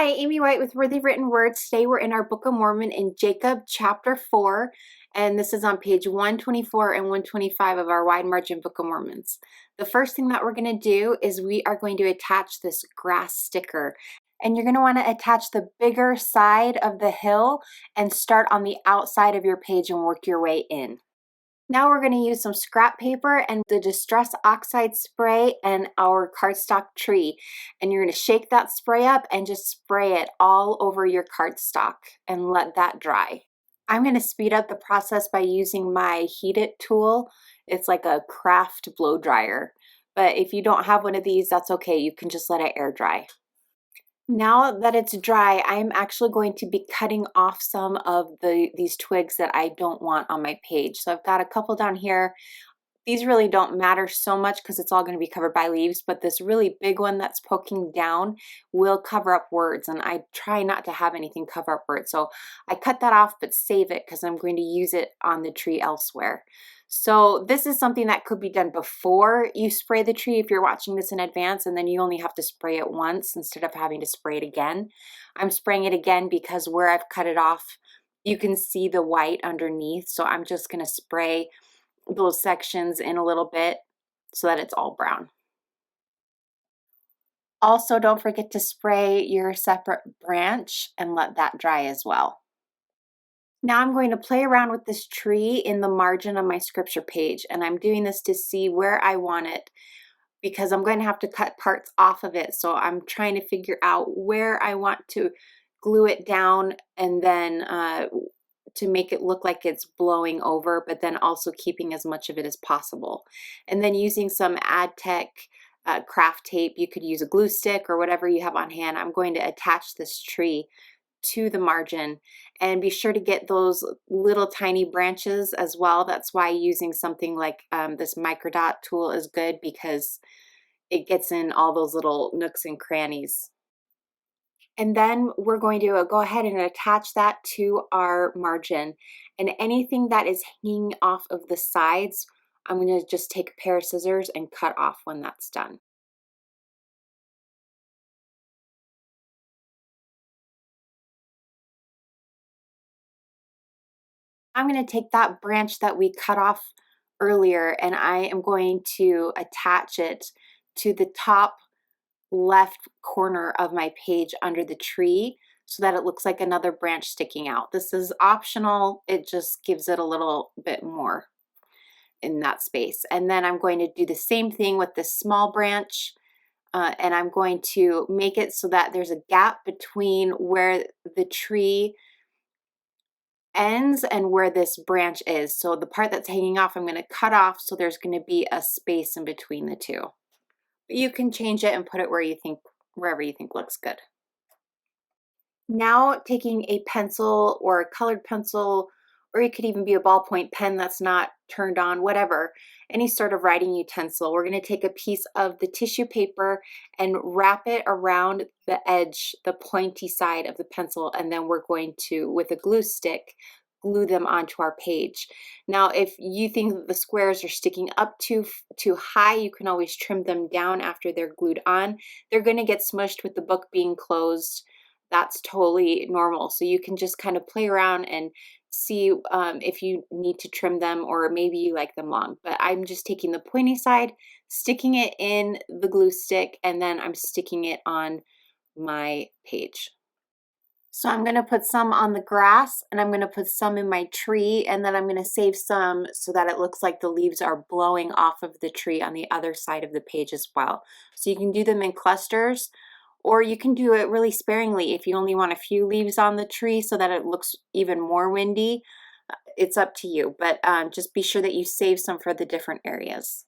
Hi, Aimee White with Worthy Written Words. Today we're in our Book of Mormon in Jacob chapter 4, and this is on page 124 and 125 of our Wide Margin Book of Mormons. The first thing that we're going to do is we are going to attach this grass sticker. And you're going to want to attach the bigger side of the hill and start on the outside of your page and work your way in. Now we're going to use some scrap paper and the Distress Oxide spray and our cardstock tree. And you're going to shake that spray up and just spray it all over your cardstock and let that dry. I'm going to speed up the process by using my Heat It tool. It's like a craft blow dryer. But if you don't have one of these, that's okay. You can just let it air dry. Now that it's dry, I'm actually going to be cutting off some of these twigs that I don't want on my page. So I've got a couple down here. These really don't matter so much because it's all going to be covered by leaves, but this really big one that's poking down will cover up words, and I try not to have anything cover up words. So I cut that off, but save it because I'm going to use it on the tree elsewhere. So this is something that could be done before you spray the tree if you're watching this in advance, and then you only have to spray it once instead of having to spray it again. I'm spraying it again because where I've cut it off, you can see the white underneath. So I'm just going to spray those sections in a little bit so that it's all brown. Also, don't forget to spray your separate branch and let that dry as well. Now I'm going to play around with this tree in the margin of my scripture page, and I'm doing this to see where I want it because I'm going to have to cut parts off of it. So I'm trying to figure out where I want to glue it down and then to make it look like it's blowing over, but then also keeping as much of it as possible. And then using some AdTech craft tape, you could use a glue stick or whatever you have on hand. I'm going to attach this tree to the margin, and be sure to get those little tiny branches as well. That's why using something like this microdot tool is good, because it gets in all those little nooks and crannies. And then we're going to go ahead and attach that to our margin, and anything that is hanging off of the sides, I'm going to just take a pair of scissors and cut off when that's done. I'm going to take that branch that we cut off earlier, and I am going to attach it to the top left corner of my page under the tree so that it looks like another branch sticking out. This is optional. It just gives it a little bit more in that space. And then I'm going to do the same thing with this small branch, and I'm going to make it so that there's a gap between where the tree ends and where this branch is. So the part that's hanging off, I'm going to cut off so there's going to be a space in between the two. You can change it and put it wherever you think looks good. Now taking a pencil or a colored pencil, or it could even be a ballpoint pen that's not turned on, whatever, any sort of writing utensil. We're going to take a piece of the tissue paper and wrap it around the edge, the pointy side of the pencil, and then we're going to, with a glue stick, glue them onto our page. Now, if you think that the squares are sticking up too high, you can always trim them down after they're glued on. They're going to get smushed with the book being closed. That's totally normal. So you can just kind of play around and see if you need to trim them, or maybe you like them long. But I'm just taking the pointy side, sticking it in the glue stick, and then I'm sticking it on my page. So I'm going to put some on the grass, and I'm going to put some in my tree, and then I'm going to save some so that it looks like the leaves are blowing off of the tree on the other side of the page as well. So you can do them in clusters, or you can do it really sparingly if you only want a few leaves on the tree so that it looks even more windy. It's up to you, but just be sure that you save some for the different areas.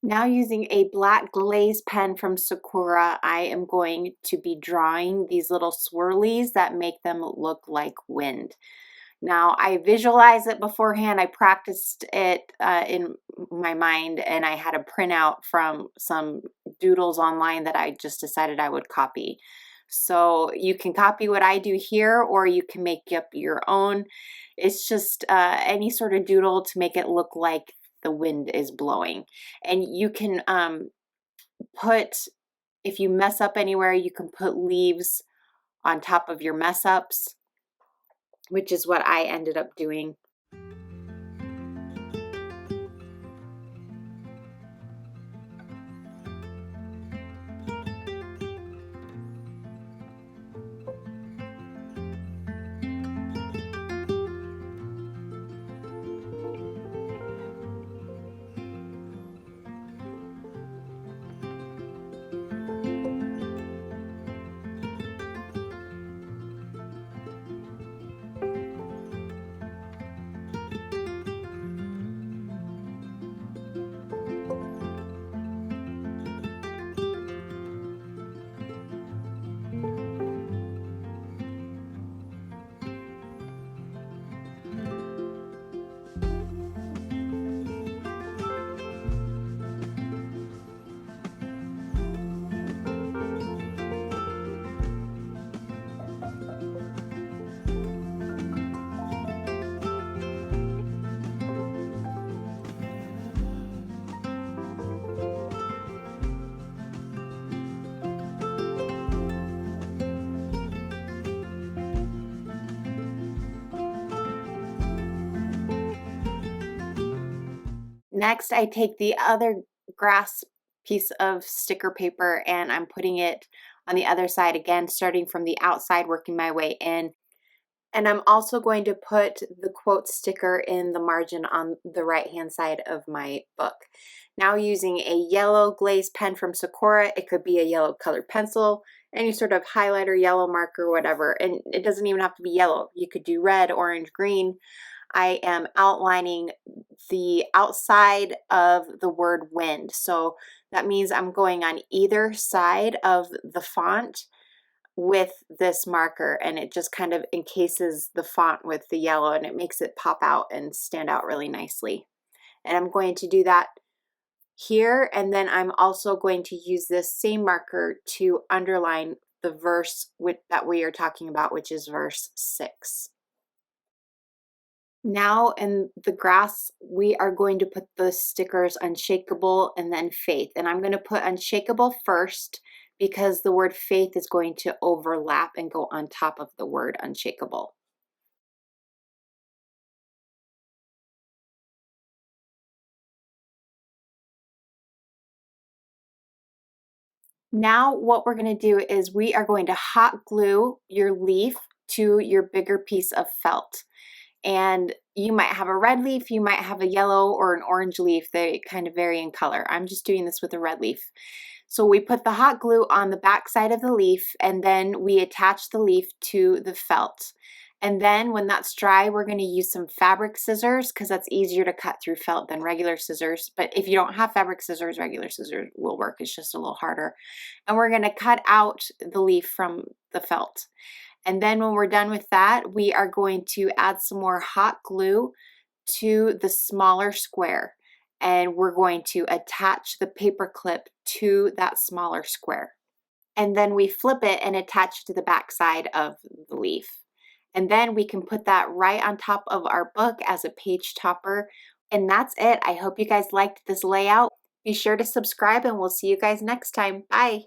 Now using a black glaze pen from Sakura, I am going to be drawing these little swirlies that make them look like wind. Now I visualized it beforehand, I practiced it in my mind, and I had a printout from some doodles online that I just decided I would copy. So you can copy what I do here, or you can make up your own. It's just any sort of doodle to make it look like the wind is blowing. And you can put, if you mess up anywhere, you can put leaves on top of your mess ups, which is what I ended up doing. Next, I take the other grass piece of sticker paper and I'm putting it on the other side again, starting from the outside, working my way in. And I'm also going to put the quote sticker in the margin on the right-hand side of my book. Now using a yellow glaze pen from Sakura, it could be a yellow colored pencil, any sort of highlighter, yellow marker, whatever. And it doesn't even have to be yellow. You could do red, orange, green. I am outlining the outside of the word wind. So that means I'm going on either side of the font with this marker, and it just kind of encases the font with the yellow and it makes it pop out and stand out really nicely. And I'm going to do that here, and then I'm also going to use this same marker to underline the verse that we are talking about, which is verse 6. Now in the grass, we are going to put the stickers Unshakable and then Faith. And I'm going to put Unshakable first because the word faith is going to overlap and go on top of the word unshakable. Now what we're going to do is we are going to hot glue your leaf to your bigger piece of felt. And you might have a red leaf, you might have a yellow or an orange leaf. They kind of vary in color. I'm just doing this with a red leaf. So we put the hot glue on the back side of the leaf, and then we attach the leaf to the felt. And then when that's dry, we're going to use some fabric scissors because that's easier to cut through felt than regular scissors. But if you don't have fabric scissors, regular scissors will work. It's just a little harder. And we're going to cut out the leaf from the felt. And then when we're done with that, we are going to add some more hot glue to the smaller square. And we're going to attach the paper clip to that smaller square. And then we flip it and attach it to the back side of the leaf. And then we can put that right on top of our book as a page topper. And that's it. I hope you guys liked this layout. Be sure to subscribe and we'll see you guys next time. Bye.